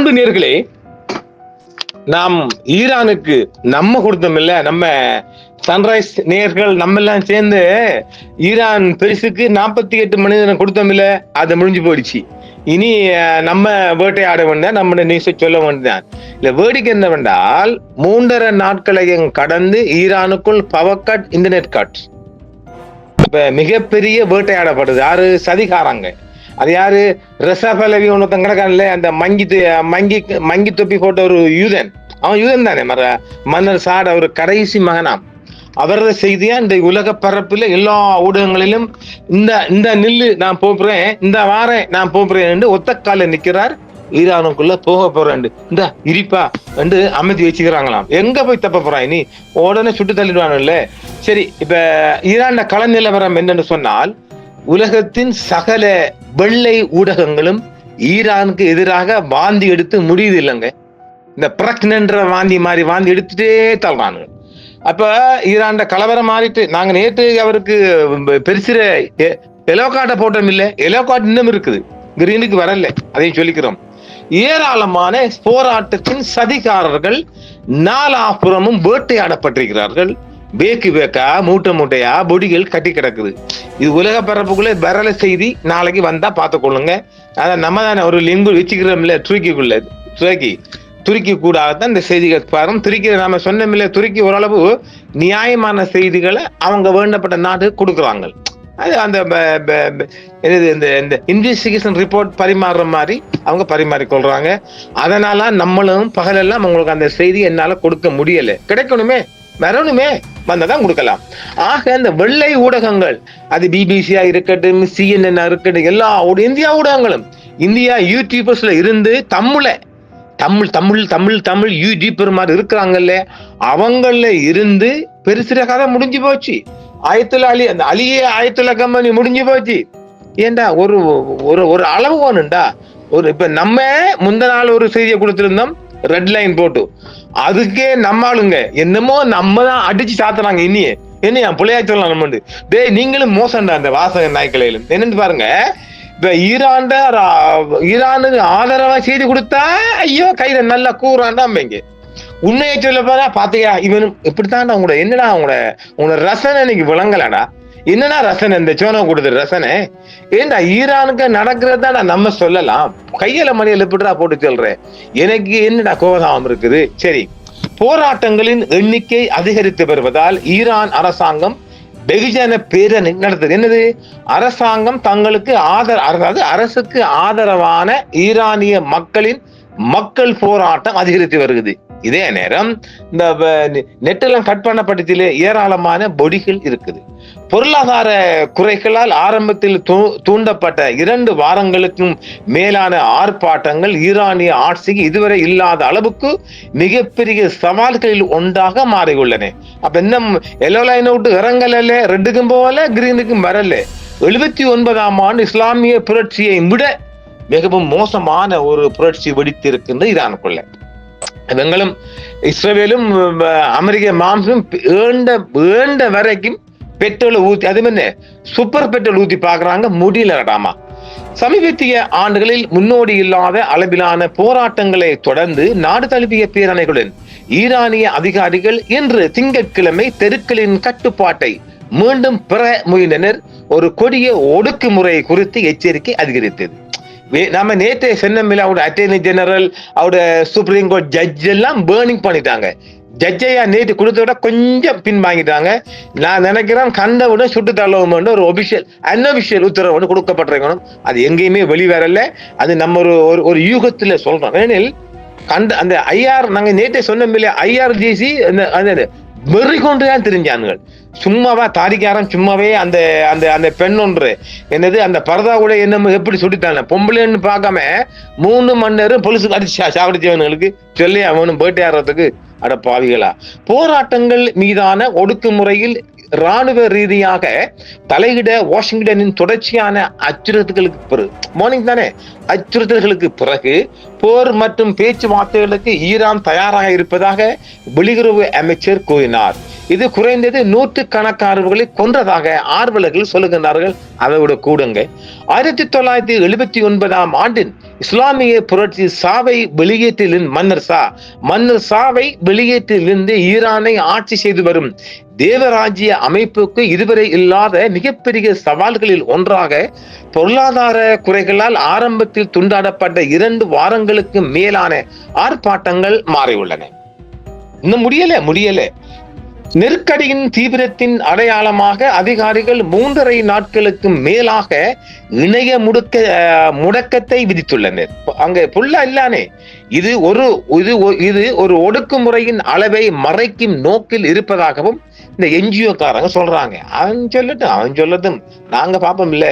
அன்பு நேயர்களே, நாம் ஈரானுக்கு நம்ம கொடுத்தோம் இல்ல, நம்ம சன்ரைஸ் நேயர்கள் நம்ம எல்லாம் சேர்ந்து ஈரான் பெருசுக்கு 48 மணி நேரம் கொடுத்தோம் இல்ல, அது முடிஞ்சு போயிடுச்சு. இனி நம்ம வேட்டையாட வேண்டாம், நம்ம நியூஸை சொல்ல வேண்டாம். இல்ல வேடிக்கை என்னவென்றால் 3.5 நாட்களையும் கடந்து ஈரானுக்குள் பவர் கட், இன்டர்நெட் கட். இப்ப மிகப்பெரிய வேட்டையாடப்படுது. யாரு? சதிகாரங்க. அது யாரு? ரசபலவி ஒருத்தன் கிடக்கான்ல, அந்த மங்கி தொப்பி போட்ட ஒரு யூதன். அவன் யூதன் தானே, மன்னர் சாட ஒரு கடைசி மகனாம். அவரது செய்தியா இந்த உலக பரப்புல எல்லா ஊடகங்களிலும் இந்த நில்லு நான் போறேன், இந்த வாரேன் நான் போறேன் என்று ஒத்த கால நிக்கிறார். ஈரானுக்குள்ள போக போறேன், இந்த இரிப்பா என்று அமைதி வச்சுக்கிறாங்களாம். எங்க போய் தப்ப போறான், நீ உடனே சுட்டு தள்ளிடுவானுல்ல. சரி, இப்ப ஈரான் கள நிலவரம் என்னன்னு சொன்னால், உலகத்தின் சகல வெள்ளை ஊடகங்களும் ஈரானுக்கு எதிராக வாந்தி எடுத்து முடியுது இல்லைங்க. இந்த பிரக்னன்ற வாந்தி மாதிரி வாந்தி எடுத்துட்டே தள்ளுறானுங்க. அப்ப ஈரான் கலவரம் மாறிட்டு, நாங்க நேற்று அவருக்கு பெருசிற எலோ கார்டை போட்டோம் இல்ல, எலோ கார்டு இன்னும் இருக்குது, கிரீனுக்கு வரல, அதையும் சொல்லிக்கிறோம். ஏராளமான போராட்டத்தின் சதிகாரர்கள் நாலாபுறமும் வேட்டையாடப்பட்டிருக்கிறார்கள். பேக்கா மூட்டையா பொடிகள் கட்டி கிடக்குது. இது உலக பரப்புக்குள்ள வரல செய்தி, நாளைக்கு வந்தா பார்த்துக்கொள்ளுங்க. அதான் நம்ம தானே ஒரு லிங்க் வச்சுக்கிறோம்ல, துருக்கி கூடாதான் இந்த செய்திகள் பாருங்க. துருக்கி நாம சொன்னோம்ல, துருக்கி ஓரளவு நியாயமான செய்திகளை அவங்க வேண்டப்பட்ட நாடு கொடுக்குறாங்க. அது அந்த இந்த இன்வெஸ்டிகேஷன் ரிப்போர்ட் பரிமாறுற மாதிரி அவங்க பரிமாறிக்கொள்றாங்க. அதனால நம்மளும் பகலெல்லாம் உங்களுக்கு அந்த செய்தி என்னால கொடுக்க முடியல, கிடைக்கணுமே, வரணுமே, வந்ததான் கொடுக்கலாம். ஆக இந்த வெள்ளை ஊடகங்கள், அது பிபிசியா இருக்கட்டும், CNN இருக்கட்டும், எல்லா இந்தியா ஊடகங்களும், இந்தியா யூடியூபர்ஸ்ல இருந்து தமிழ் யூடியூபர் மாதிரி இருக்கிறாங்கல்ல, அவங்கள இருந்து பெருசிற கதை முடிஞ்சு போச்சு. அந்த அலியே ஆயத்துல்லா கம்பெனி முடிஞ்சு போச்சு. ஏண்டா ஒரு ஒரு அளவு வேணும்டா. இப்ப நம்ம முந்த நாள் ஒரு செய்தியை கொடுத்திருந்தோம், ரெட் லைன் போட்டு, அதுக்கே நம்ம ஆளுங்க என்னமோ நம்ம தான் அடிச்சு சாத்துறாங்க. என்னையா பிள்ளையா சொல்லலாம் நம்ம. டேய், நீங்களும் மோசம்டா அந்த வாசக நாய்க்கலையிலும். என்னன்னு பாருங்க, இப்ப ஈரானுக்கு ஆதரவா செய்தி கொடுத்தா ஐயோ கையில நல்லா கூறாண்டா. இங்க உண்மையை சொல்ல போறா, பாத்தியா இவனும் இப்படித்தான்டா. உங்களோட ரசனை இன்னைக்கு விளங்கலடா. என்னன்னா ரசனை, இந்த சோனா கொடுத்த ரசனை ஏண்டா ஈரானுக்கு நடக்கிறதா நம்ம சொல்லலாம். கையில மணியில எப்படிடா போட்டு சொல்றேன், எனக்கு என்னடா கோபம் இருக்குது. சரி, போராட்டங்களின் எண்ணிக்கை அதிகரித்து வருவதால் ஈரான் அரசாங்கம் வெகுஜன பேரணி நடத்துது. என்னது? அரசாங்கம் தங்களுக்கு அதாவது அரசுக்கு ஆதரவான ஈரானிய மக்கள் போராட்டம் அதிகரித்து வருகிறது. இதே நேரம் இந்த நெட்டெல்லாம் கட் பண்ணப்பட்டதிலே ஏராளமான பொடிகள் இருக்குது. பொருளாதார குறைகளால் ஆரம்பத்தில் தூண்டப்பட்ட 2 வாரங்களுக்கும் மேலான ஆர்ப்பாட்டங்கள் ஈரானிய ஆட்சிக்கு இதுவரை இல்லாத அளவுக்கு மிகப்பெரிய சவால்களில் ஒன்றாக மாறியுள்ளன. அப்ப இன்னும் எல்லோ லைன் விட்டு இறங்கல, ரெட்டுக்கும் போகல, கிரீனுக்கும் வரல. 79ஆம் ஆண்டு இஸ்லாமிய புரட்சியை விட மிகவும் மோசமான ஒரு புரட்சி வெடித்து இருக்கின்ற ஈரானுக்குள்ள. இவங்களும் இஸ்ரேலும் அமெரிக்க மாம்சம் ஏண்ட வரைக்கும் பெட்ரோல் ஊத்தி, அது என்ன சூப்பர் பெட்ரோல் ஊத்தி பாக்குறாங்க, முடியலடாமா. சமீபத்திய ஆண்டுகளில் முன்னோடி இல்லாத அளவிலான போராட்டங்களை தொடர்ந்து நாடு தழுவிய பேரணிகளுடன் ஈரானிய அதிகாரிகள் இன்று திங்கட்கிழமை தெருக்களின் கட்டுப்பாட்டை மீண்டும் பெற முயன்றனர். ஒரு கொடிய ஒடுக்குமுறை குறித்து எச்சரிக்கை அதிகரித்தது. நம்ம நேற்று சொன்னமில்ல, அவரோட அட்டர்னி ஜெனரல், அவரோட சுப்ரீம் கோர்ட் ஜட்ஜ் எல்லாம் பேர்னிங் பண்ணிட்டாங்க. ஜட்ஜையா நேற்று கொடுத்த விட கொஞ்சம் பின் வாங்கிட்டாங்க. நான் நினைக்கிறேன் கண்டவுட சுட்டு தள்ளவும் ஒரு அன்அபிஷியல் உத்தரவு கொடுக்கப்பட்டிருக்கணும். அது எங்கேயுமே வெளிவரல. அது நம்ம ஒரு யூகத்துல சொல்றோம். ஏனெனில் அந்த நாங்க நேற்று சொன்னமில்ல, IRGC வெறி கொண்டுதான் தெரிஞ்சானுங்கள். சும்மாவா தாரிக்காரன் சும்மாவே அந்த பெண் ஒன்று என்னது அந்த பரதா கூட என்ன எப்படி சுட்டித்தான பொம்பளைன்னு பார்க்காம 3 மணி நேரம் பொலிசுக்கு அடிச்சு சாவடிச்சவனுங்களுக்கு சொல்லி அவனும் வேட்டையாடுறதுக்கு அட பாவிகளா. போராட்டங்கள் மீதான ஒடுக்குமுறையில் ராணுவ ரீதியாக தலையிட வாஷிங்டனின் தொடர்ச்சியான அச்சுறுத்தல்களுக்கு பிறகு போர் மற்றும் பேச்சுவார்த்தைகளுக்கு ஈரான் தயாராக இருப்பதாக வெளியுறவு அமைச்சர் கூறினார். இது குறைந்தது 100 கொன்றதாக ஆர்வலர்கள் சொல்லுகின்றார்கள். அதை விட கூடுங்க. 1979 ஆண்டின் இஸ்லாமிய புரட்சி சாவை வெளியேற்றில் மன்னர் சாவை வெளியேற்றிலிருந்து ஈரானை ஆட்சி செய்து வரும் தேவராஜ்ய அமைப்புக்கு இதுவரை இல்லாத மிகப்பெரிய சவால்களில் ஒன்றாக பொருளாதார குறைகளால் ஆரம்பத்தில் துண்டாடப்பட்ட 2 வாரங்களுக்கு மேலான ஆர்ப்பாட்டங்கள் மாறியுள்ளன. இன்னும் முடியல. நெருக்கடியின் தீவிரத்தின் அடையாளமாக அதிகாரிகள் 3.5 நாட்களுக்கு மேலாக இணைய முடக்கத்தை விதித்துள்ளனர். அங்க புல்லா இல்லானே இது ஒரு ஒடுக்குமுறையின் அளவை மறைக்கும் நோக்கில் இருப்பதாகவும் இந்த என்ஜிஓ காரங்க சொல்றாங்க. அவன் சொல்லட்டும் நாங்க பாப்போம் இல்ல.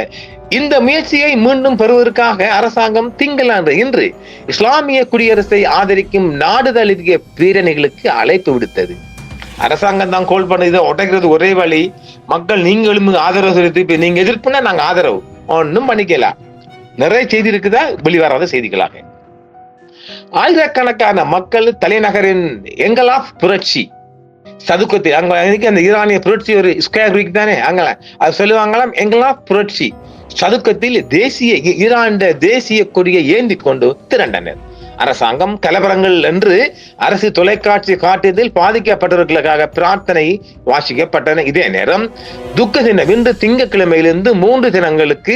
இந்த முயற்சியை மீண்டும் பெறுவதற்காக அரசாங்கம் திங்களாண்டு இன்று இஸ்லாமிய குடியரசை ஆதரிக்கும் நாடு தழுவிய பேரணிகளுக்கு அழைப்பு விடுத்தது. அரசாங்கம் தான் கோல் பண்ண இதை உடைக்கிறது ஒரே வழி. மக்கள் நீங்களும் ஆதரவு செலுத்தி நீங்க எதிர்ப்புனா நாங்க ஆதரவு ஒன்னும் பண்ணிக்கலாம். நிறைய செய்தி இருக்குதா வெளிவராத செய்திகளாக. ஆயிரக்கணக்கான மக்கள் தலைநகரின் எங்கலாஃப் புரட்சி சதுக்கத்தில் அங்க அந்த ஈரானிய புரட்சி ஒரு ஸ்கொயர் வீக் தானே அங்க அது சொல்லுவாங்களாம். எங்கலாஃப் புரட்சி சதுக்கத்தில் ஈரான் தேசிய கொடியை ஏந்தி கொண்டு திரண்டனர். அரசாங்கம் கலவரங்கள் என்று அரசு தொலைக்காட்சி காட்டியதில் பாதிக்கப்பட்டவர்களுக்காக பிரார்த்தனை வாசிக்கப்பட்டன. இதே நேரம் துக்க தினம் இன்று திங்கட்கிழமையிலிருந்து 3 தினங்களுக்கு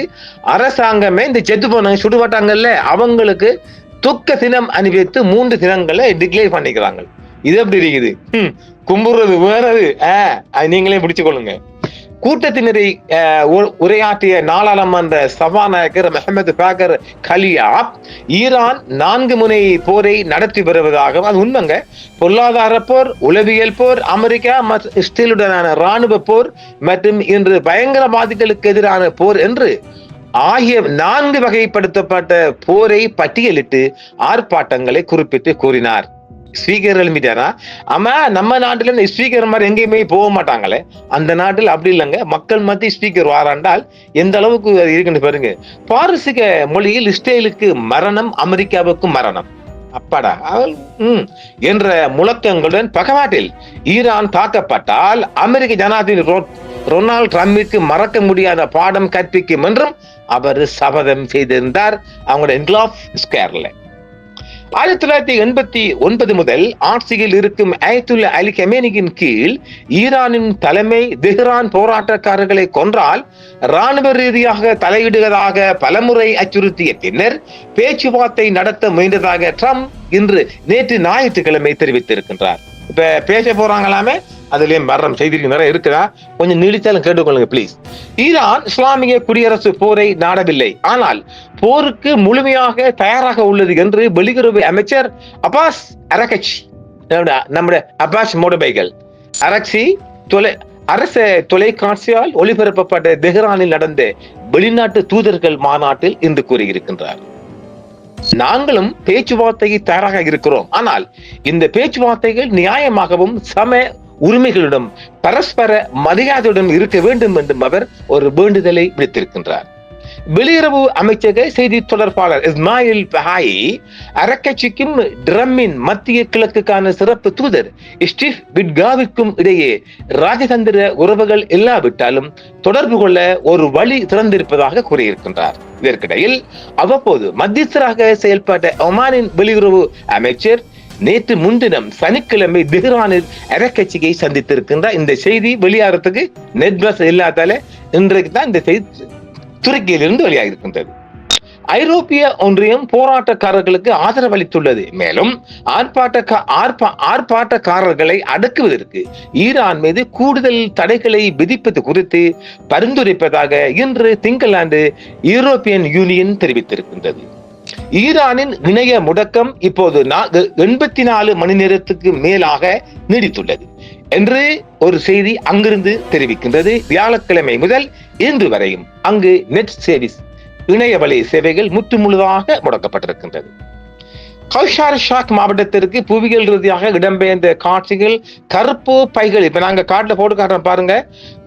அரசாங்கமே இந்த செத்து போன சுடுபட்டாங்கல்ல அவங்களுக்கு துக்க தினம் அணிவித்து 3 தினங்களை டிக்ளேர் பண்ணிக்கிறாங்க. இது எப்படி இருக்குது? கும்புறது வேறது நீங்களே பிடிச்சு கொள்ளுங்க. கூட்டத்தினரை உரையாற்றிய நாடாளுமன்ற சபாநாயகர் முகமது பாகர் கலியாப் ஈரான் 4 முனை போரை நடத்தி வருவதாக அது உண்மைங்க. பொருளாதார போர், உளவியல் போர், அமெரிக்கா மற்றும் இஸ்ரேலுடனான ராணுவ போர் மற்றும் இன்று பயங்கரவாதிகளுக்கு எதிரான போர் என்று ஆகிய 4 வகைப்படுத்தப்பட்ட போரை பட்டியலிட்டு ஆர்ப்பாட்டங்களை குறிப்பிட்டு கூறினார். ஸ்பீக்கர் எழுப்பிட்டாரா? ஆமா, நம்ம நாட்டுல ஸ்பீக்கர் மாதிரி எங்கேயுமே போக மாட்டாங்களே. அந்த நாட்டில் அப்படி இல்லைங்க. மக்கள் மத்திய ஸ்பீக்கர் வாராண்டால் எந்த அளவுக்கு இருக்குன்னு பாருங்க. பாரசீக மொழியில் இஸ்ரேலுக்கு மரணம், அமெரிக்காவுக்கு மரணம் அப்பாடா என்ற முழக்கங்களுடன் பகவாட்டில் ஈரான் தாக்கப்பட்டால் அமெரிக்க ஜனாதிபதி ரொனால்ட் ட்ரம்பிற்கு மறக்க முடியாத பாடம் கற்பிக்கும் என்றும் அவர் சபதம் செய்திருந்தார். அவங்களோட என்க்லாஃப் ஸ்கொயர்ல 1989 முதல் ஆட்சியில் இருக்கும் அயத்துல்லா அலி கமேனியின் கீழ் ஈரானின் தலைமை தெஹ்ரான் போராட்டக்காரர்களை கொன்றால் ராணுவ ரீதியாக தலையிடுவதாக பலமுறை அச்சுறுத்திய பின்னர் பேச்சுவார்த்தை நடத்த முயன்றதாக ட்ரம்ப் நேற்று ஞாயிற்றுக்கிழமை தெரிவித்திருக்கின்றார். இப்ப பேச போறாங்களாமே, அதுலயும் மரணம் செய்திருக்கு நிறைய இருக்குதா, கொஞ்சம் நீடித்தாலும் கேட்டுக்கொள்ளுங்க பிளீஸ். ஈரான் இஸ்லாமிய குடியரசு போரை நாடவில்லை, ஆனால் போருக்கு முழுமையாக தயாராக உள்ளது என்று வெளியுறவு அமைச்சர் அப்பாஸ் அரக்சி, நம்முடைய அப்பாஸ் மோடபைகள் அரக்சி அரச தொலைக்காட்சியால் ஒளிபரப்பப்பட்ட தெஹ்ரானில் நடந்த வெளிநாட்டு தூதர்கள் மாநாட்டில் இன்று கூறியிருக்கின்றார். நாங்களும் பேச்சுவார்த்தைக்கு தயாராக இருக்கிறோம், ஆனால் இந்த பேச்சுவார்த்தைகள் நியாயமாகவும் சம உரிமைகளுடன் பரஸ்பர மரியாதையுடன் இருக்க வேண்டும் என்றும் அவர் ஒரு வேண்டுதலை விடுத்திருக்கின்றார். வெளியுறவு அமைச்சக செய்தி தொடர்பாளர் இஸ்மாயில் பஹாயி அரக்கட்சிக்கும் ட்ரம்மின் மத்திய கிழக்குக்கான சிறப்பு தூதர் ஸ்டீவ் விட்காவிற்கும் இடையே ராஜதந்திர உறவுகள் இல்லாவிட்டாலும் தொடர்பு கொள்ள ஒரு வழி திறந்திருப்பதாக கூறியிருக்கின்றார். இதற்கிடையில் அவ்வப்போது மத்தியஸ்தராக செயல்பட்ட ஒமானின் வெளியுறவு அமைச்சர் நேற்று முன்தினம் சனிக்கிழமை தெஹ்ரானில் அரக்கட்சியை சந்தித்திருக்கின்றார். இந்த செய்தி வெளியாகிறதுக்கு நெட் பஸ் இல்லாதால இன்றைக்கு தான் இந்த செய்தி துருக்கியிலிருந்து வெளியாக இருக்கின்றது. ஐரோப்பிய ஒன்றியம் போராட்டக்காரர்களுக்கு ஆதரவு அளித்துள்ளது. மேலும் ஆர்ப்பாட்டக்காரர்களை அடக்குவதற்கு ஈரான் மீது கூடுதல் தடைகளை விதிப்பது குறித்து பரிந்துரைப்பதாக இன்று திங்கட்கிழமை யூரோப்பியன் யூனியன் தெரிவித்திருக்கின்றது. ஈரானின் இணைய முடக்கம் இப்போது 84 மணி நேரத்துக்கு மேலாக நீடித்துள்ளது என்று ஒரு செய்தி அங்கிருந்து தெரிவிக்கின்றது. வியாழக்கிழமை முதல் இன்று வரையும் அங்கு நெட் சர்வீஸ் இணையவழி சேவைகள் முற்றுமுழுதாக முடக்கப்பட்டிருக்கின்றது. கௌஷார் ஷாக் மாவட்டத்திற்கு புவியியல் ரீதியாக இடம்பெயர்ந்த காட்சிகள் கருப்பு பைகள், இப்ப நாங்க காட்டுல போட்டு காட்டுறோம் பாருங்க,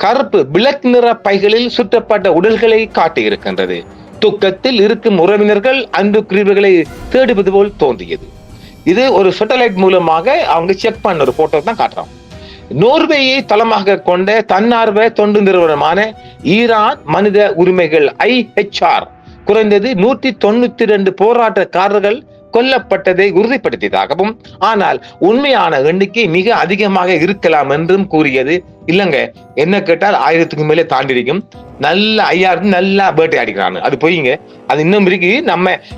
கருப்பு பிளாக் நிற பைகளில் சுற்றப்பட்ட உடல்களை காட்டி இருக்கின்றது. துக்கத்தில் இருக்கும் உறவினர்கள் அன்புக்குரியவர்களை தேடுவது போல் தோன்றியது. இது ஒரு சேட்டலைட் மூலமாக அவங்க செக் பண்ண ஒரு போட்டோ தான் காட்டுறோம். நோர்வேயை தளமாக கொண்ட தன்னார்வ தொண்டு நிறுவனமான ஈரான் மனித உரிமைகள் IHR குறைந்தது 192 போராட்டக்காரர்கள் கொல்லப்பட்டதை உறுதிப்படுத்தியதாகவும், ஆனால் உண்மையான எண்ணிக்கை மிக அதிகமாக இருக்கலாம் என்றும் கூறியது. இல்லங்க, என்ன கேட்டால் 1000க்கு மேலே தாண்டி இருக்கும். நல்ல 5000 நல்லா வேட்டையாடிக்கிறாங்க, அது பொய்ங்க. அது இன்னும் இருக்கு.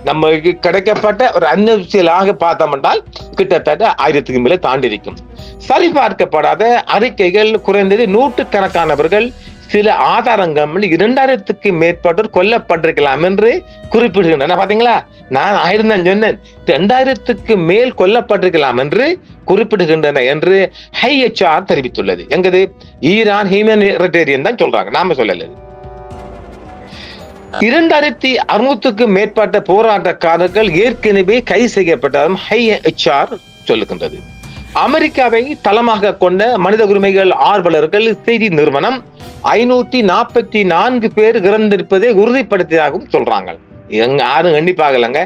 நம்ம கிடைக்கப்பட்ட ஒரு அன்அபிஷியலாக பார்த்தோம் என்றால் கிட்டத்தட்ட 1000க்கு மேலே தாண்டி இருக்கும். சரிபார்க்கப்படாத அறிக்கைகள் குறைந்தது 100கணக்கானவர்கள் சில ஆதாரங்கள் 2000க்கு மேற்பட்டோர் கொல்லப்பட்டிருக்கலாம் என்று குறிப்பிடுகின்றன. பாத்தீங்களா, நான் 1000 தான் சொன்னேன், 2000க்கு மேல் கொல்லப்பட்டிருக்கலாம் என்று குறிப்பிடுகின்றன என்று IHR தெரிவித்துள்ளது. எங்கது ஈரான் ஹியூமனிடேரியன் தான் சொல்றாங்க, நாம சொல்லல. 2600க்கும் மேற்பட்ட போராட்டக்காரர்கள் ஏற்கனவே கைது செய்யப்பட்டதும் IHR சொல்லுகின்றது. அமெரிக்காவை தளமாக கொண்ட மனித உரிமைகள் ஆர்வலர்கள் செய்தி நிறுவனம் 544 பேர் இறந்திருப்பதை உறுதிப்படுத்தியதாகவும் சொல்றாங்க. யாரும் எண்ணி பார்க்கலங்க.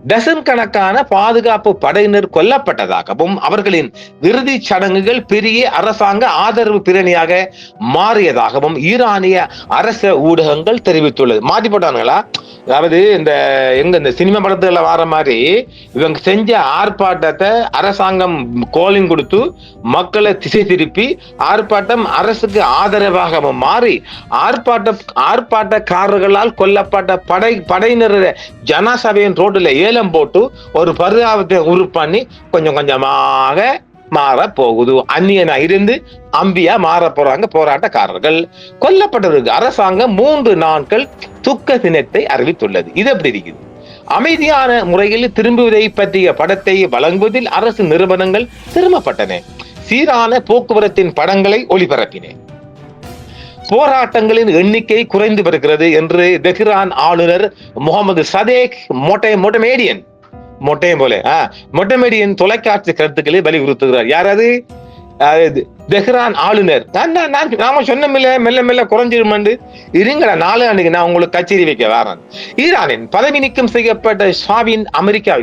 டசன் கணக்கான பாதுகாப்பு படையினர் கொல்லப்பட்டதாகவும், அவர்களின் இறுதி சடங்குகள் பெரிய அரசாங்க ஆதரவு பிரிணியாக மாறியதாகவும் ஈரானிய அரச ஊடகங்கள் தெரிவித்துள்ளது. மாற்றி போட்டானுங்களா? அதாவது இந்த சினிமா படத்துல வர மாதிரி இவங்க செஞ்ச ஆர்ப்பாட்டத்தை அரசாங்கம் கோலிங் கொடுத்து மக்களை திசை திருப்பி ஆர்ப்பாட்டம் அரசுக்கு ஆதரவாக மாறி ஆர்ப்பாட்டக்காரர்களால் கொல்லப்பட்ட படையினர் ஜனசபையின் ரோட்டில் ஏலம் போட்டு ஒரு பரிதாபத்தை உரு பண்ணி கொஞ்சம் கொஞ்சமாக மாற போகுது. அந்நியனா இருந்து அம்பியா மாற போறாங்க போராட்டக்காரர்கள். கொல்லப்பட்டவருக்கு அரசாங்கம் 3 நாட்கள் துக்க தினத்தை அறிவித்துள்ளது. இது எப்படி இருக்குது? அமைதியான முறையில் திரும்புவதை பற்றிய படத்தை வழங்குவதில் அரசு நிறுவனங்கள் சிரமப்பட்டன. சீரான போக்குவரத்தின் படங்களை ஒளிபரப்பின. போராட்டங்களின் எண்ணிக்கை குறைந்து வருகிறது என்று தெஹ்ரான் ஆளுநர் முகமது சதேக் மொட்டமேடியன் தொலைக்காட்சி கருத்துக்களை வலியுறுத்துகிறார். யாராவது தெஹ்ரான் ஆளுநர். நாம சொன்னமில்ல மெல்ல மெல்ல குறைஞ்சிருமண்டு இருங்கடா, 4 அன்னைக்கு நான் உங்களுக்கு கச்சேரி வைக்க வரேன். ஈரானின் பதவி நீக்கம் செய்யப்பட்ட ஷாவின் அமெரிக்கா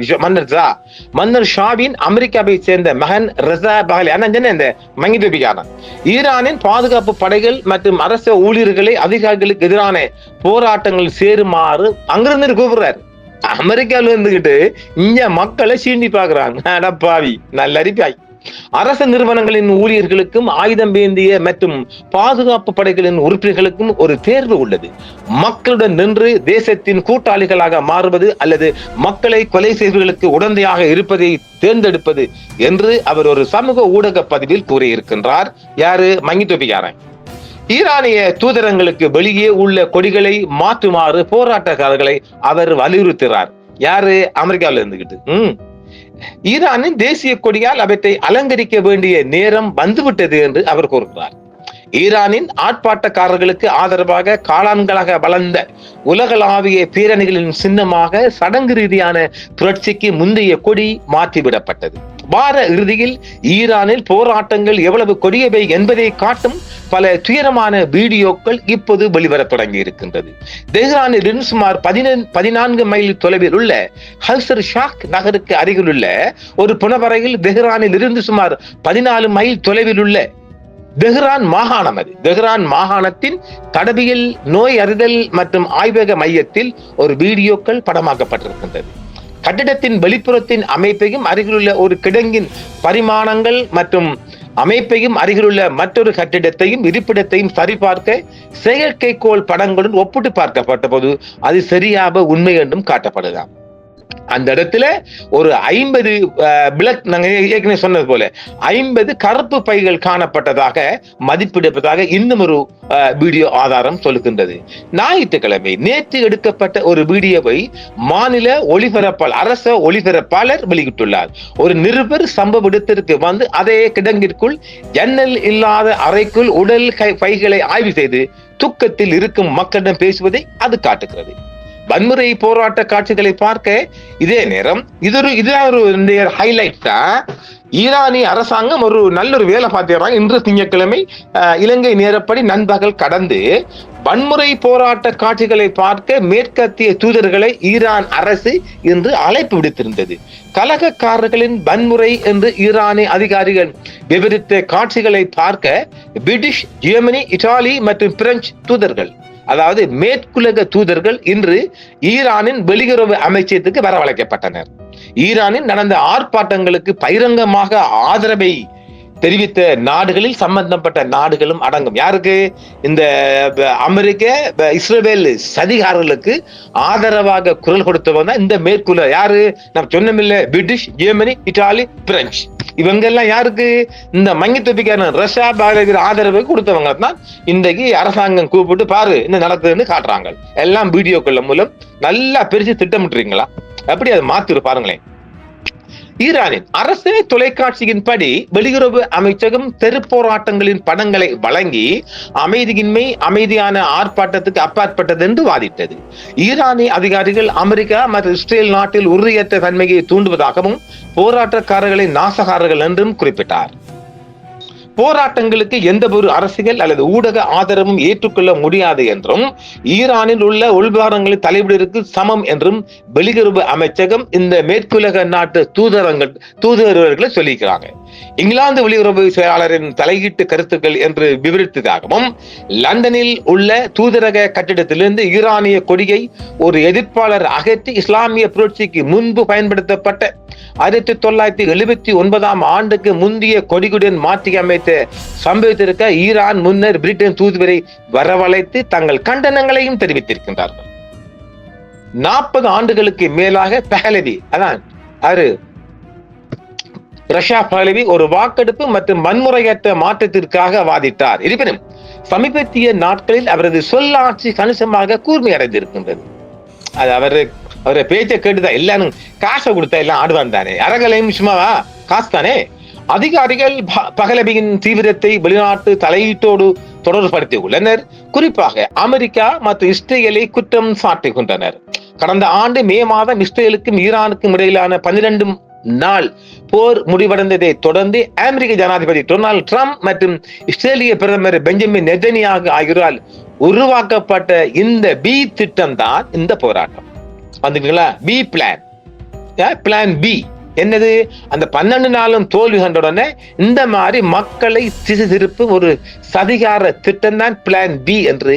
மன்னர் ஷாவின் அமெரிக்காவை சேர்ந்த மகன் ரஸா பஹலி இந்த மங்கிதபிக்காரன் ஈரானின் பாதுகாப்பு படைகள் மற்றும் அரசு ஊழியர்களை அதிகாரிகளுக்கு எதிரான போராட்டங்கள் சேருமாறு அங்கிருந்து கூப்பிடுறாரு. அமெரிக்காவில் இருந்துகிட்டு இங்க மக்களை சீண்டி பாக்குறாங்க. பாவி நல்லரிப்பாய். அரசு நிறுவனங்களின் ஊழியர்களுக்கும் ஆயுதம் ஏந்திய மற்றும் பாதுகாப்பு படைகளின் உறுப்பினர்களுக்கும் ஒரு தேர்வு உள்ளது. மக்களுடன் நின்று தேசத்தின் கூட்டாளிகளாக மாறுவது அல்லது மக்களை கொலை செய்வர்களுக்கு உடந்தையாக இருப்பதை தேர்ந்தெடுப்பது என்று அவர் ஒரு சமூக ஊடக பதிவில் கூறியிருக்கின்றார். யாரு? மங்கிதோபிக்காரன். ஈரானிய தூதரங்களுக்கு வெளியே உள்ள கொடிகளை மாற்றுமாறு போராட்டக்காரர்களை அவர் வலியுறுத்துகிறார். யாரு? அமெரிக்காவில் இருந்துகிட்டு ஈரானின் தேசிய கொடியால் அவற்றை அலங்கரிக்க வேண்டிய நேரம் வந்துவிட்டது என்று அவர் கூறுகிறார். ஈரானின் ஆர்ப்பாட்டக்காரர்களுக்கு ஆதரவாக காளான்களாக வளர்ந்த உலகளாவிய பேரணிகளின் சின்னமாக சடங்கு ரீதியான புரட்சிக்கு முந்தைய கொடி மாற்றிவிடப்பட்டது. வார இறுதியில் ஈரானில் போராட்டங்கள் எவ்வளவு கொடியவை என்பதை காட்டும் பல துயரமான வீடியோக்கள் இப்போது வெளிவரத் தொடங்கி இருக்கின்றது. தெஹ்ரானில் சுமார் 14 மைல் தொலைவில் உள்ள ஹல்சர் ஷாக் நகருக்கு அருகில் உள்ள ஒரு புனவரையில் தெஹ்ரானில் இருந்து சுமார் 14 மைல் தொலைவில் உள்ள தெஹ்ரான் மாகாணம். அது தெஹ்ரான் மாகாணத்தின் தடவியல் நோய் அறிதல் மற்றும் ஆய்வக மையத்தில் ஒரு வீடியோக்கள் படமாக்கப்பட்டிருக்கின்றது. கட்டிடத்தின் வெளிப்புறத்தின் அமைப்பையும் அருகிலுள்ள ஒரு கிடங்கின் பரிமாணங்கள் மற்றும் அமைப்பையும் அருகிலுள்ள மற்றொரு கட்டிடத்தையும் இருப்பிடத்தையும் சரிபார்க்க செயற்கைக்கோள் படங்களுடன் ஒப்பிட்டு பார்க்கப்பட்ட போது அது சரியாக உண்மை என்றும் காட்டப்படுகிறார். அந்த இடத்துல ஒரு 50 பிளக், நாங்க ஏற்கனவே சொன்னது போல 50 கருப்பு பைகள் காணப்பட்டதாக மதிப்பிடப்பட்டதாக இன்னும் ஒரு வீடியோ ஆதாரம் சொல்லுகின்றது. ஞாயிற்றுக்கிழமை நேற்று எடுக்கப்பட்ட ஒரு வீடியோவை மாநில அரச ஒளிபரப்பாளர் வெளியிட்டுள்ளார். ஒரு நிருபர் சம்பவ இடத்திற்கு வந்து அதே கிடங்கிற்குள் ஜன்னல் இல்லாத அறைக்குள் உடல் பைகளை ஆய்வு செய்து துக்கத்தில் இருக்கும் மக்களிடம் பேசுவதை அது காட்டுகிறது. வன்முறை போராட்ட காட்சிகளை பார்க்க. இதே நேரம் இதுதான் ஒரு ஹைலைட் தான். ஈரானிய அரசாங்கம் ஒரு நல்ல ஒரு வேலை பார்த்துறாங்க. இன்று திங்கட்கிழமை இலங்கை நேரப்படி நண்பகல் கடந்து வன்முறை போராட்ட காட்சிகளை பார்க்க மேற்கத்திய தூதர்களை ஈரான் அரசு இன்று அழைப்பு விடுத்திருந்தது. கலகக்காரர்களின் வன்முறை என்று ஈரானிய அதிகாரிகள் விவரித்த காட்சிகளை பார்க்க பிரிட்டிஷ், ஜெர்மனி, இத்தாலி மற்றும் பிரெஞ்சு தூதர்கள், அதாவது மேற்குலக தூதர்கள் இன்று ஈரானின் வெளியுறவு அமைச்சகத்துக்கு வரவழைக்கப்பட்டனர். ஈரானில் நடந்த ஆர்ப்பாட்டங்களுக்கு பகிரங்கமாக ஆதரவை தெரிவித்த நாடுகளில் சம்பந்தப்பட்ட நாடுகளும் அடங்கும். யாருக்கு? இந்த அமெரிக்க, இஸ்ரேல் சதிகாரர்களுக்கு ஆதரவாக குரல் கொடுத்தவங்க இந்த மேற்குள்ள யாரு? நம்ம சொன்னமில்ல, பிரிட்டிஷ், ஜெர்மனி, இத்தாலி, பிரெஞ்சு. இவங்க எல்லாம் யாருக்கு? இந்த மங்கி தொப்பிக்கான ரஷ்யா ஆதரவு கொடுத்தவங்க தான் இன்றைக்கு அரசாங்கம் கூப்பிட்டு பாரு என்ன நடக்குதுன்னு காட்டுறாங்க. எல்லாம் வீடியோக்கள் மூலம் நல்லா பெருசு திட்டமிட்டுறீங்களா? அப்படி அதை மாத்திரு பாருங்களேன். ஈரானின் அரசு தொலைக்காட்சியின் படி வெளியுறவு அமைச்சகம் தெரு போராட்டங்களின் படங்களை வழங்கி அமைதியான ஆர்ப்பாட்டத்துக்கு அப்பாற்பட்டது என்று வாதிட்டது. ஈரானிய அதிகாரிகள் அமெரிக்கா மற்றும் இஸ்ரேல் நாட்டில் உறுதியற்ற தன்மையை தூண்டுவதாகவும் போராட்டக்காரர்களை நாசகாரர்கள் என்றும் குறிப்பிட்டார். போராட்டங்களுக்கு எந்த ஒரு அரசியல் அல்லது ஊடக ஆதரவும் ஏற்றுக்கொள்ள முடியாது என்றும் ஈரானில் உள்ள உள்விவகாரங்களில் தலையிடுவதற்கு சமம் என்றும் வெளியுறவு அமைச்சகம் இந்த மேற்குலக நாட்டு தூதரர்களை சொல்லியிருக்கிறாங்க. இங்கிலாந்து வெளியுறவு செயலாளரின் தலையீட்டு கருத்துக்கள் என்று விவரித்ததாகவும் லண்டனில் உள்ள தூதரக கட்டிடத்திலிருந்து ஈரானிய கொடியை ஒரு எதிர்ப்பாளர் அகற்றி இஸ்லாமிய புரட்சிக்கு முன்பு பயன்படுத்தப்பட்ட 1979 ஆண்டுக்கு முந்தைய கொடியுடன் மாற்றி அமைத்த சம்பவத்திற்கு ஈரான் முன்னர் பிரிட்டன் தூதுவரை வரவழைத்து தங்கள் கண்டனங்களையும் தெரிவித்திருக்கின்றார்கள். 40 ஆண்டுகளுக்கு மேலாக பஹலவி, அதான் ரஷ்யா பஹலவி ஒரு வாக்கெடுப்பு மற்றும் வன்முறையற்ற மாற்றத்திற்காக வாதிட்டார். இருப்பினும் சமீபத்திய நாட்களில் அவரது சொல்லாட்சி கணிசமாக கூர்மை அடைந்திருக்கின்றது. அது அவரை பேச்சை கேட்டுதான் எல்லாரும் காசை கொடுத்தா எல்லாம் ஆடுவான் தானே, அரங்கலையும் சும்மாவா காசு தானே. அதிகாரிகள் பஹலவியின் தீவிரத்தை வெளிநாட்டு தலையீட்டோடு தொடர்புபடுத்தி உள்ளனர். குறிப்பாக அமெரிக்கா மற்றும் இஸ்ரேலை குற்றம் சாட்டுகின்றனர். கடந்த ஆண்டு மே மாதம் இஸ்ரேலுக்கும் ஈரானுக்கும் இடையிலான 12 நாள் போர் முடிவடைந்ததை தொடர்ந்து அமெரிக்க ஜனாதிபதி டொனால்டு டிரம்ப் மற்றும் இஸ்ரேலிய பிரதமர் பெஞ்சமின் நெதன்யாகு ஆகியோரால் உருவாக்கப்பட்ட இந்த பி திட்டம் தான் இந்த போராட்டம். வந்துங்களா? பி பிளான் பி என்னது? அந்த 12 நாளும் தோல்வி கண்டுடனே இந்த மாதிரி மக்களை திசை திருப்பும் ஒரு சதிகார திட்டம் தான் பிளான் பி என்று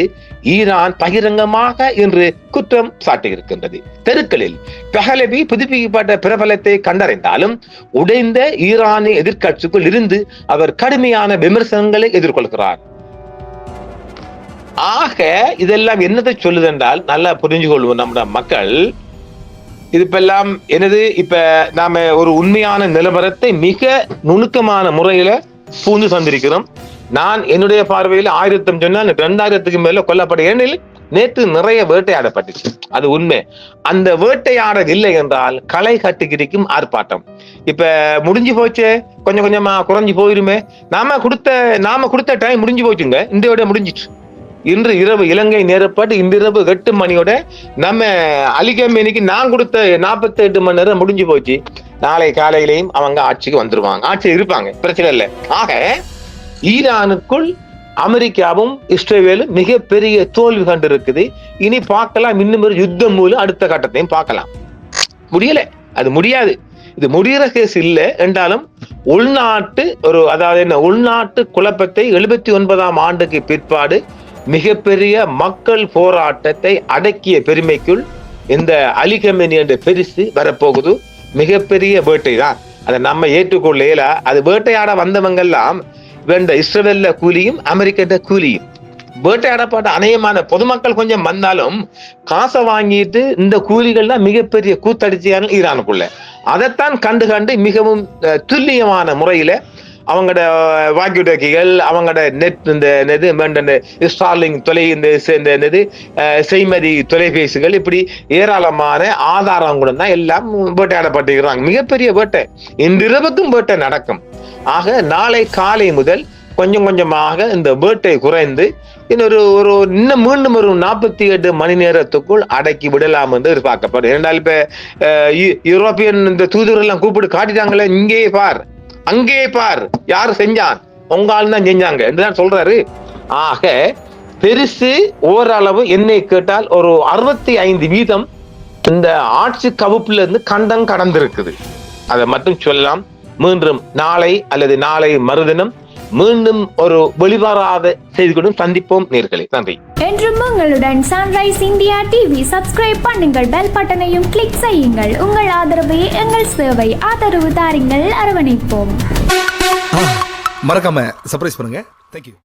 ஈரான் பகிரங்கமாக இன்று குற்றம் சாட்டியிருக்கின்றது. தெருக்களில் பஹலவி புதுப்பிக்கப்பட்ட பிரபலத்தை கண்டறிந்தாலும் உடைந்த ஈரானிய எதிர்க்கட்சிக்குள் இருந்து அவர் கடுமையான விமர்சனங்களை எதிர்கொள்கிறார். ஆக இதெல்லாம் என்னதை சொல்லுது என்றால் நல்லா புரிஞ்சு கொள்வோம் நம்ம மக்கள். இதுப்பெல்லாம் என்னது? இப்ப நாம ஒரு உண்மையான நிலவரத்தை மிக நுணுக்கமான முறையில பூந்து தந்திருக்கிறோம். நான் என்னுடைய பார்வையில் 1000 சொன்னால் 2000க்கு மேல கொல்லப்பட்ட எண்ணில் நேற்று நிறைய வேட்டையாடப்பட்டுச்சு. அது உண்மை. அந்த வேட்டையாடவில்லை என்றால் களை கட்டுக்கிரிக்கும் ஆர்ப்பாட்டம். இப்ப முடிஞ்சு போச்சு, கொஞ்சம் கொஞ்சமா குறைஞ்சு போயிருமே. நாம கொடுத்த டைம் முடிஞ்சு போச்சுங்க. இன்றையோட முடிஞ்சிச்சு. இன்று இரவு இலங்கை நேரப்பட்டு இன்றிரவு 8 மணியோட நம்ம அலிகம்பெனிக்கு நான் கொடுத்த 48 மணி நேரம் முடிஞ்சு போச்சு. நாளை காலையிலையும் அவங்க ஆட்சிக்கு வந்துருவாங்க, ஆட்சியில் இருப்பாங்க, பிரச்சனை இல்லை. ஆக ஈரானுக்குள் அமெரிக்காவும் இஸ்ரேலும் மிகப்பெரிய தோல்வி கண்டு இருக்குது. இனி பார்க்கலாம், இன்னும் ஒரு யுத்தம் மூலம் அடுத்த கட்டத்தையும் பார்க்கலாம். முடியல, அது முடியாது. இது முடிகிற கேஸ் இல்லை என்றாலும் உள்நாட்டு உள்நாட்டு குழப்பத்தை 79 ஆண்டுக்கு பிற்பாடு மிகப்பெரிய மக்கள் போராட்டத்தை அடக்கிய பெருமைக்குள் இந்த அலி கமேனி என்ற பெருசு வரப்போகுது. மிகப்பெரிய வேட்டை தான், அதை நம்ம ஏற்றுக்கொள்ள. அது வேட்டையாட வந்தவங்கெல்லாம் வேண்ட இஸ்ரேல்ல கூலியும் அமெரிக்க கூலியும் வேட்டையாடப்பட்ட அநேகமான பொதுமக்கள் கொஞ்சம் வந்தாலும் காசை வாங்கிட்டு இந்த கூலிகள்லாம் மிகப்பெரிய கூத்தடிச்சியான ஈரானுக்குள்ள அதைத்தான் கண்டு மிகவும் துல்லியமான முறையில அவங்களோட வாக்கி டாக்கிகள், அவங்களோட நெட், இந்த ஸ்டார்லிங் செய்மதி தொலைபேசிகள், இப்படி ஏராளமான ஆதாரங்களும் தான் எல்லாம் வேட்டையாடப்பட்டிருக்கிறாங்க. மிகப்பெரிய வேட்டை, இன்றிரவுக்கும் வேட்டை நடக்கும். ஆக நாளை காலை முதல் கொஞ்சம் கொஞ்சமாக இந்த வேட்டை குறைந்து இன்னும் மீண்டும் ஒரு 48 மணி நேரத்துக்குள் அடக்கி விடலாம் என்று எதிர்பார்க்கப்படும். ஏனென்றால் இப்ப யூரோப்பியன் இந்த தூதுவர் எல்லாம் கூப்பிட்டு காட்டிட்டாங்களே, இங்கே பார் அங்கே பார், யாரு செஞ்சான், உங்கால் தான் செஞ்சாங்க என்றுதான் சொல்றாரு. ஆக பெருசு ஓரளவு என்னை கேட்டால் ஒரு 65% இந்த ஆட்சி கவுப்புல இருந்து கண்டம் கடந்திருக்குது. அதை மட்டும் சொல்லலாம். மீண்டும் நாளை அல்லது நாளை மறுதினம் மீண்டும் ஒரு வெளிவராத செய்திகளுடன் சந்திப்போம் நேர்களே. நன்றி. என்றும் உங்களுடன் சன்ரைஸ் இந்தியா டிவி. சப்ஸ்கிரைப் பண்ணுங்கள், பெல் பட்டனையும் கிளிக் செய்யுங்கள். உங்கள் ஆதரவே எங்கள் சேவை. ஆதரவு தாருங்கள், அரவணைப்போம். மறக்காம சர்ப்ரைஸ் பண்ணுங்க. தேங்க்யூ.